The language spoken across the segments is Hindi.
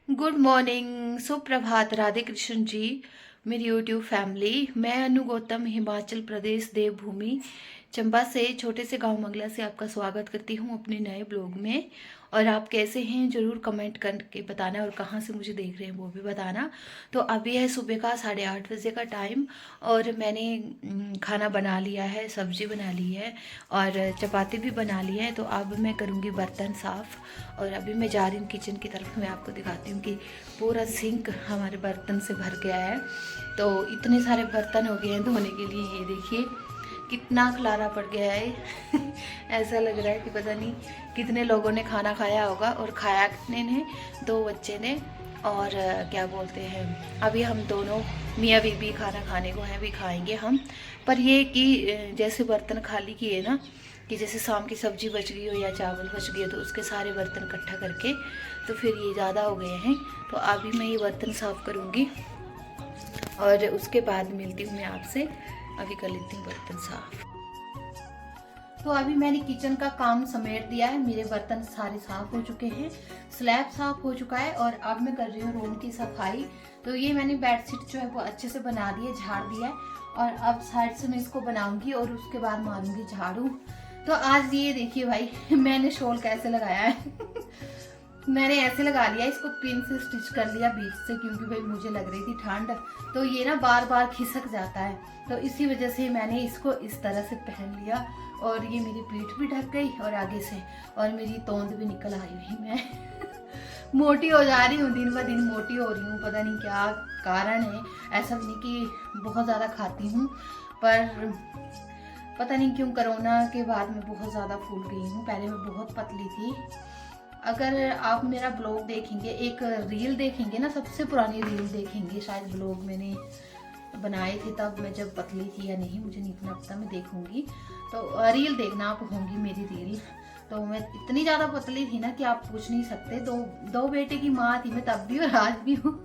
गुड मॉर्निंग, सुप्रभात, राधे कृष्ण जी। मेरी यूट्यूब फैमिली, मैं अनु गौतम हिमाचल प्रदेश देवभूमि चंबा से छोटे से गांव मंगला से आपका स्वागत करती हूं अपने नए ब्लॉग में। और आप कैसे हैं ज़रूर कमेंट करके बताना, और कहां से मुझे देख रहे हैं वो भी बताना। तो अभी है सुबह का 8:30 बजे का टाइम, और मैंने खाना बना लिया है, सब्जी बना ली है और चपाती भी बना ली है। तो अब मैं करूँगी बर्तन साफ़, और अभी मैं जा रही हूँ किचन की तरफ। मैं आपको दिखाती हूँ कि पूरा सिंक हमारे बर्तन से भर गया है। तो इतने सारे बर्तन हो गए हैं धोने के लिए। ये देखिए कितना खलारा पड़ गया है ऐसा लग रहा है कि पता नहीं कितने लोगों ने खाना खाया होगा, और खाया कितने ने, 2 बच्चे ने। और क्या बोलते हैं, अभी हम दोनों मियाँ बीबी खाना खाने को हैं, भी खाएंगे हम। पर ये कि जैसे बर्तन खाली किए ना, कि जैसे शाम की सब्जी बच गई हो या चावल बच गए, तो उसके सारे बर्तन इकट्ठा करके तो फिर ये ज़्यादा हो गए हैं। तो अभी मैं ये बर्तन साफ़ करूँगी और उसके बाद मिलती हूँ मैं आपसे। अभी कर लेती हूँ बर्तन साफ़। तो अभी मैंने किचन का काम समेट दिया है, मेरे बर्तन सारे साफ़ हो चुके हैं, स्लैब साफ़ हो चुका है, और अब मैं कर रही हूँ रूम की सफाई। तो ये मैंने बेडशीट जो है वो अच्छे से बना दी है, झाड़ दिया है, और अब साइड से मैं इसको बनाऊंगी और उसके बाद मारूंगी झाड़ू। तो आज ये देखिए भाई मैंने शॉल कैसे लगाया है मैंने ऐसे लगा लिया, इसको पिन से स्टिच कर लिया बीच से, क्योंकि भाई मुझे लग रही थी ठंड, तो ये ना बार बार खिसक जाता है, तो इसी वजह से मैंने इसको इस तरह से पहन लिया। और ये मेरी पीठ भी ढक गई और आगे से, और मेरी तोंद भी निकल आई हुई। मैं मोटी हो जा रही हूँ, दिन ब दिन मोटी हो रही हूँ, पता नहीं क्या कारण है। ऐसा नहीं कि बहुत ज़्यादा खाती हूँ, पर पता नहीं क्यों कोरोना के बाद मैं बहुत ज़्यादा फूल गई हूँ। पहले मैं बहुत पतली थी। अगर आप मेरा ब्लॉग देखेंगे, एक रील देखेंगे ना, सबसे पुरानी रील देखेंगे, शायद ब्लॉग मैंने बनाए थे तब मैं जब पतली थी या नहीं, मुझे नहीं इतना पता, मैं देखूंगी। तो रील देखना आप, होंगी मेरी रील। तो मैं इतनी ज़्यादा पतली थी ना कि आप पूछ नहीं सकते। दो बेटे की माँ थी मैं तब भी, और आज भी हूँ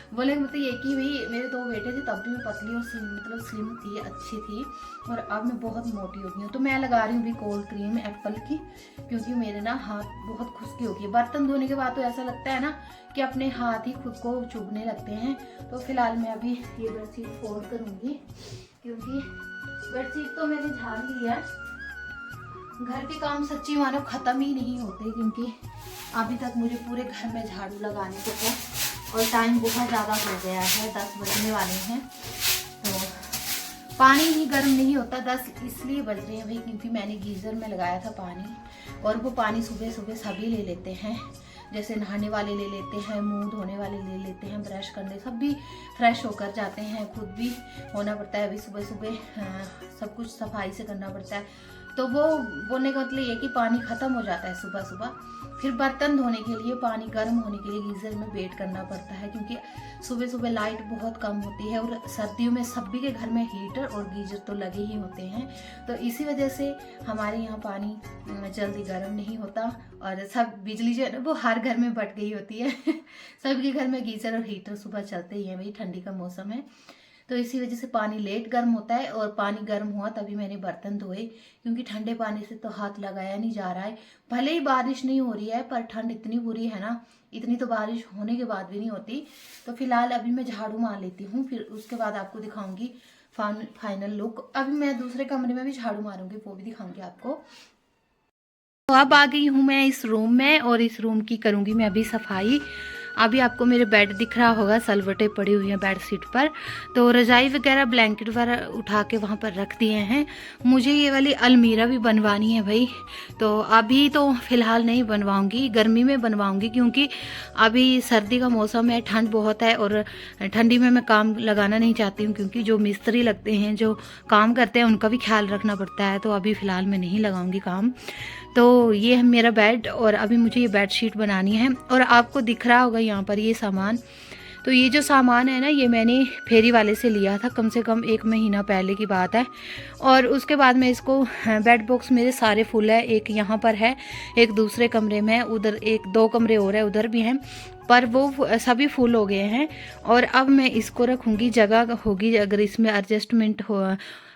बोले मतलब ये कि भाई मेरे 2 बेटे थे तब भी मैं पतली और मतलब स्लिम थी, अच्छी थी, और अब मैं बहुत मोटी हो गई हूँ। तो मैं लगा रही हूँ भी कोल्ड क्रीम एप्पल की, क्योंकि मेरे ना हाथ बहुत खुश्की हो गई। बर्तन धोने के बाद तो ऐसा लगता है ना कि अपने हाथ ही खुद को चुभने लगते हैं। तो फिलहाल मैं अभी ये बेडशीट फोल्ड करूँगी, क्योंकि बेडशीट तो मैंने झाड़ ली है। घर के काम सच्ची मानो ख़त्म ही नहीं होते, क्योंकि अभी तक मुझे पूरे घर में झाड़ू लगाने को है, और टाइम बहुत ज़्यादा हो गया है, 10 बजने वाले हैं। तो पानी ही गर्म नहीं होता, 10 इसलिए बज रहे हैं भाई, क्योंकि मैंने गीज़र में लगाया था पानी, और वो पानी सुबह सुबह सभी ले लेते हैं। जैसे नहाने वाले ले लेते हैं, मुंह धोने वाले ले लेते हैं, ब्रश करने सब भी फ्रेश होकर जाते हैं, खुद भी होना पड़ता है। अभी सुबह सुबह सब कुछ सफाई से करना पड़ता है। तो वो बोलने का मतलब ये कि पानी ख़त्म हो जाता है सुबह सुबह। फिर बर्तन धोने के लिए पानी गर्म होने के लिए गीज़र में वेट करना पड़ता है, क्योंकि सुबह सुबह लाइट बहुत कम होती है, और सर्दियों में सभी के घर में हीटर और गीज़र तो लगे ही होते हैं। तो इसी वजह से हमारे यहाँ पानी जल्दी गर्म नहीं होता, और सब बिजली जो है ना वो हर घर में बट गई होती है सबके घर में गीज़र और हीटर सुबह चलते ही हैं भाई, ठंडी का मौसम है। तो इसी वजह से पानी लेट गर्म होता है, और पानी गर्म हुआ तभी मैंने बर्तन धोए, क्योंकि ठंडे पानी से तो हाथ लगाया नहीं जा रहा है। भले ही बारिश नहीं हो रही है, पर ठंड इतनी बुरी है ना, इतनी तो बारिश होने के बाद भी नहीं होती। तो फिलहाल अभी मैं झाड़ू मार लेती हूँ, फिर उसके बाद आपको दिखाऊंगी फाइनल लुक। अभी मैं दूसरे कमरे में भी झाड़ू मारूंगी, वो भी दिखाऊंगी आपको। तो अब आ गई हूँ मैं इस रूम में, और इस रूम की करूँगी मैं अभी सफाई। अभी आपको मेरे बेड दिख रहा होगा, सलवटें पड़ी हुई हैं बेड शीट पर, तो रजाई वगैरह ब्लैंकेट वगैरह उठा के वहाँ पर रख दिए हैं। मुझे ये वाली अलमीरा भी बनवानी है भाई, तो अभी तो फ़िलहाल नहीं बनवाऊँगी, गर्मी में बनवाऊँगी, क्योंकि अभी सर्दी का मौसम है, ठंड बहुत है, और ठंडी में मैं काम लगाना नहीं चाहती हूँ, क्योंकि जो मिस्त्री लगते हैं, जो काम करते हैं, उनका भी ख्याल रखना पड़ता है। तो अभी फ़िलहाल मैं नहीं लगाऊँगी काम। तो ये है मेरा बेड, और अभी मुझे ये बेड शीट बनानी है। और आपको दिख रहा होगा यहाँ पर ये सामान, तो ये जो सामान है ना, ये मैंने फेरी वाले से लिया था, कम से कम 1 महीना पहले की बात है। और उसके बाद में इसको, बेड बॉक्स मेरे सारे फुल है, एक यहाँ पर है, एक दूसरे कमरे में है, उधर 1-2 कमरे और है, उधर भी हैं, पर वो सभी फुल हो गए हैं। और अब मैं इसको रखूँगी, जगह होगी अगर इसमें एडजस्टमेंट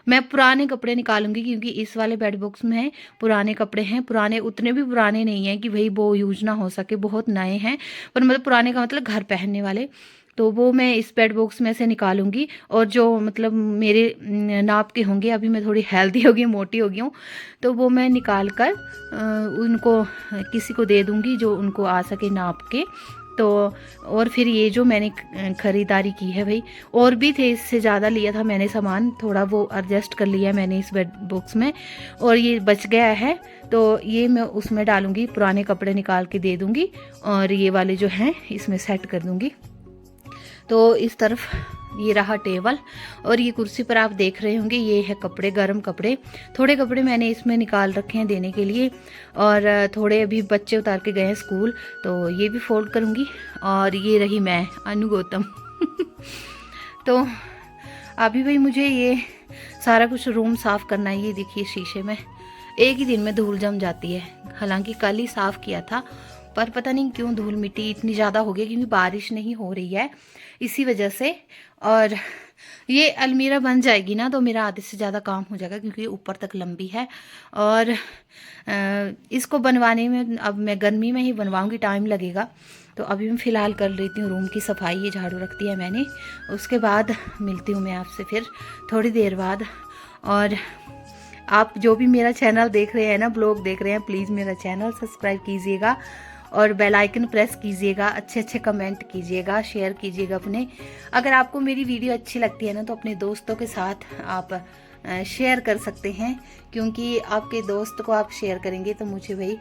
मैं पुराने कपड़े निकालूंगी क्योंकि इस वाले बेड बॉक्स में पुराने कपड़े हैं। पुराने उतने भी पुराने नहीं हैं कि भाई वो यूज ना हो सके, बहुत नए हैं, पर मतलब पुराने का मतलब घर पहनने वाले। तो वो मैं इस बेड बॉक्स में से निकालूंगी, और जो मतलब मेरे नाप के होंगे, अभी मैं थोड़ी हेल्दी हो गई, मोटी हो गई हूँ, तो वो मैं निकाल कर उनको किसी को दे दूँगी जो उनको आ सके नाप के। तो और फिर ये जो मैंने ख़रीदारी की है भाई, और भी थे, इससे ज़्यादा लिया था मैंने सामान, थोड़ा वो एडजस्ट कर लिया मैंने इस बेड बॉक्स में, और ये बच गया है तो ये मैं उसमें डालूँगी, पुराने कपड़े निकाल के दे दूँगी, और ये वाले जो हैं इसमें सेट कर दूँगी। तो इस तरफ ये रहा टेबल, और ये कुर्सी पर आप देख रहे होंगे ये है कपड़े, गर्म कपड़े। थोड़े कपड़े मैंने इसमें निकाल रखे हैं देने के लिए, और थोड़े अभी बच्चे उतार के गए हैं स्कूल, तो ये भी फोल्ड करूँगी। और ये रही मैं, अनु गौतम। तो अभी भाई मुझे ये सारा कुछ रूम साफ़ करना है। ये देखिए शीशे में एक ही दिन में धूल जम जाती है, हालांकि कल ही साफ़ किया था, पर पता नहीं क्यों धूल मिट्टी इतनी ज़्यादा हो गई, क्योंकि बारिश नहीं हो रही है इसी वजह से। और ये अलमीरा बन जाएगी ना तो मेरा आधे से ज़्यादा काम हो जाएगा, क्योंकि ऊपर तक लंबी है, और इसको बनवाने में अब मैं गर्मी में ही बनवाऊंगी, टाइम लगेगा। तो अभी मैं फ़िलहाल कर लेती हूँ रूम की सफाई, ये झाड़ू रख दिया मैंने, उसके बाद मिलती हूँ मैं आपसे फिर थोड़ी देर बाद। और आप जो भी मेरा चैनल देख रहे हैं ना, ब्लॉग देख रहे हैं, प्लीज़ मेरा चैनल सब्सक्राइब कीजिएगा और बेल आइकन प्रेस कीजिएगा, अच्छे अच्छे कमेंट कीजिएगा, शेयर कीजिएगा अपने। अगर आपको मेरी वीडियो अच्छी लगती है ना तो अपने दोस्तों के साथ आप शेयर कर सकते हैं, क्योंकि आपके दोस्त को आप शेयर करेंगे तो मुझे भाई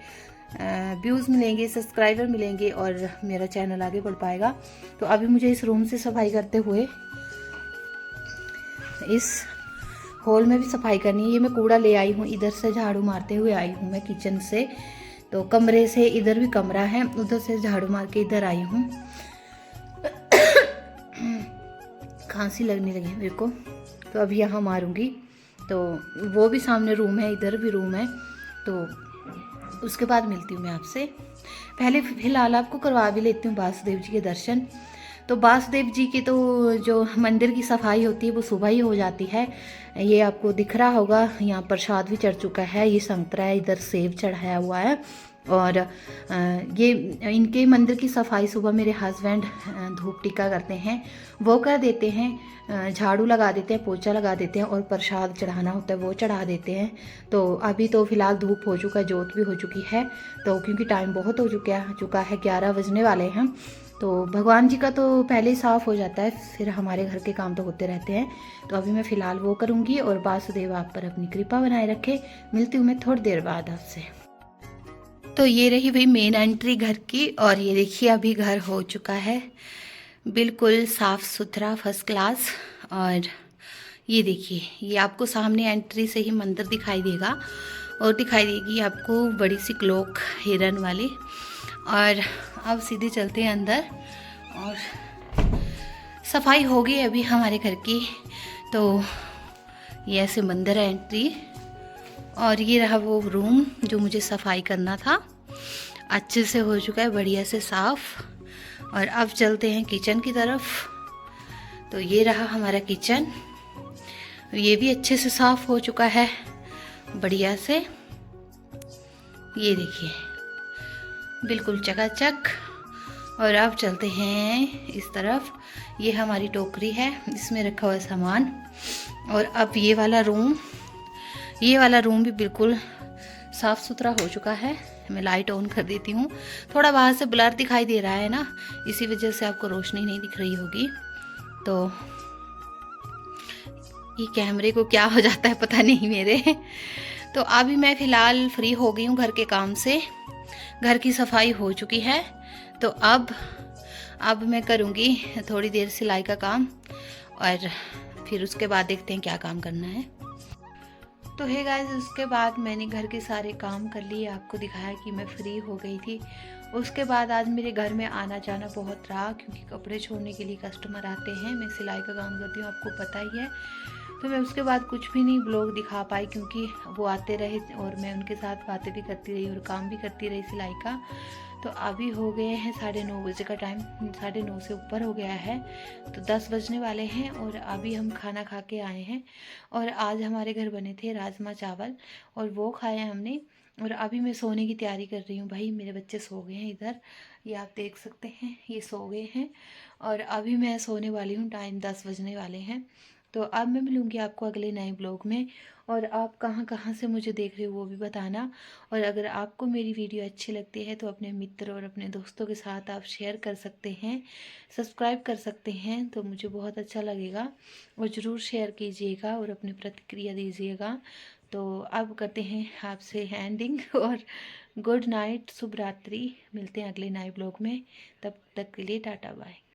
व्यूज़ मिलेंगे, सब्सक्राइबर मिलेंगे, और मेरा चैनल आगे बढ़ पाएगा। तो अभी मुझे इस रूम से सफाई करते हुए इस हॉल में भी सफाई करनी है। ये मैं कूड़ा ले आई हूँ, इधर से झाड़ू मारते हुए आई हूँ मैं किचन से, तो कमरे से, इधर भी कमरा है, उधर से झाड़ू मार के इधर आई हूँ। खांसी लगने लगी मेरे को, तो अब यहाँ मारूंगी। तो वो भी सामने रूम है, इधर भी रूम है, तो उसके बाद मिलती हूँ मैं आपसे। पहले फिलहाल आपको करवा भी लेती हूँ वासुदेव जी के दर्शन। तो वासुदेव जी की तो जो मंदिर की सफाई होती है वो सुबह ही हो जाती है। ये आपको दिख रहा होगा, यहाँ प्रसाद भी चढ़ चुका है, ये संतरा है, इधर सेब चढ़ाया हुआ है। और ये इनके मंदिर की सफाई सुबह मेरे हस्बैंड धूप टीका करते हैं, वो कर देते हैं, झाड़ू लगा देते हैं, पोछा लगा देते हैं, और प्रसाद चढ़ाना होता है वो चढ़ा देते हैं। तो अभी तो फिलहाल धूप हो चुका है, जोत भी हो चुकी है, तो क्योंकि टाइम बहुत हो चुका है 11 बजने वाले हैं। तो भगवान जी का तो पहले ही साफ़ हो जाता है, फिर हमारे घर के काम तो होते रहते हैं। तो अभी मैं फ़िलहाल वो करूँगी, और वासुदेव आप पर अपनी कृपा बनाए रखे। मिलती हूँ मैं थोड़ी देर बाद आपसे। तो ये रही भाई मेन एंट्री घर की, और ये देखिए अभी घर हो चुका है बिल्कुल साफ़ सुथरा, फर्स्ट क्लास। और ये देखिए, ये आपको सामने एंट्री से ही मंदिर दिखाई देगा, और दिखाई देगी आपको बड़ी सी क्लॉक हिरन वाली। और अब सीधे चलते हैं अंदर, और सफाई हो गई अभी हमारे घर की। तो ये ऐसे मंदिर है एंट्री, और ये रहा वो रूम जो मुझे सफाई करना था, अच्छे से हो चुका है, बढ़िया से साफ़। और अब चलते हैं किचन की तरफ। तो ये रहा हमारा किचन, ये भी अच्छे से साफ़ हो चुका है बढ़िया से, ये देखिए बिल्कुल चकाचक। और अब चलते हैं इस तरफ, ये हमारी टोकरी है, इसमें रखा हुआ सामान। और अब ये वाला रूम भी बिल्कुल साफ़ सुथरा हो चुका है। मैं लाइट ऑन कर देती हूँ, थोड़ा बाहर से ब्लर दिखाई दे रहा है ना, इसी वजह से आपको रोशनी नहीं दिख रही होगी। तो ये कैमरे को क्या हो जाता है पता नहीं मेरे। तो अभी मैं फ़िलहाल फ्री हो गई हूँ घर के काम से, घर की सफाई हो चुकी है। तो अब मैं करूँगी थोड़ी देर सिलाई का काम, और फिर उसके बाद देखते हैं क्या काम करना है। तो है गाइस, उसके बाद मैंने घर के सारे काम कर लिए, आपको दिखाया कि मैं फ्री हो गई थी। उसके बाद आज मेरे घर में आना जाना बहुत रहा, क्योंकि कपड़े छोड़ने के लिए कस्टमर आते हैं। मैं सिलाई का काम करती हूँ, आपको पता ही है। तो मैं उसके बाद कुछ भी नहीं ब्लॉग दिखा पाई, क्योंकि वो आते रहे और मैं उनके साथ बातें भी करती रही और काम भी करती रही सिलाई का। तो अभी हो गए हैं 9:30 का टाइम, 9:30 से ऊपर हो गया है, तो 10 बजने वाले हैं और अभी हम खाना खा के आए हैं। और आज हमारे घर बने थे राजमा चावल और वो खाए हमने। और अभी मैं सोने की तैयारी कर रही हूँ। भाई मेरे बच्चे सो गए हैं इधर, ये आप देख सकते हैं, ये सो गए हैं और अभी मैं सोने वाली हूँ। टाइम 10 बजने वाले हैं। तो अब मैं मिलूँगी आपको अगले नए ब्लॉग में। और आप कहाँ कहाँ से मुझे देख रहे हो वो भी बताना। और अगर आपको मेरी वीडियो अच्छी लगती है तो अपने मित्र और अपने दोस्तों के साथ आप शेयर कर सकते हैं, सब्सक्राइब कर सकते हैं, तो मुझे बहुत अच्छा लगेगा। और ज़रूर शेयर कीजिएगा और अपनी प्रतिक्रिया दीजिएगा। तो अब करते हैं आपसे एंडिंग और गुड नाइट, शुभ रात्रि। मिलते हैं अगले नए ब्लॉग में, तब तक के लिए टाटा बाय।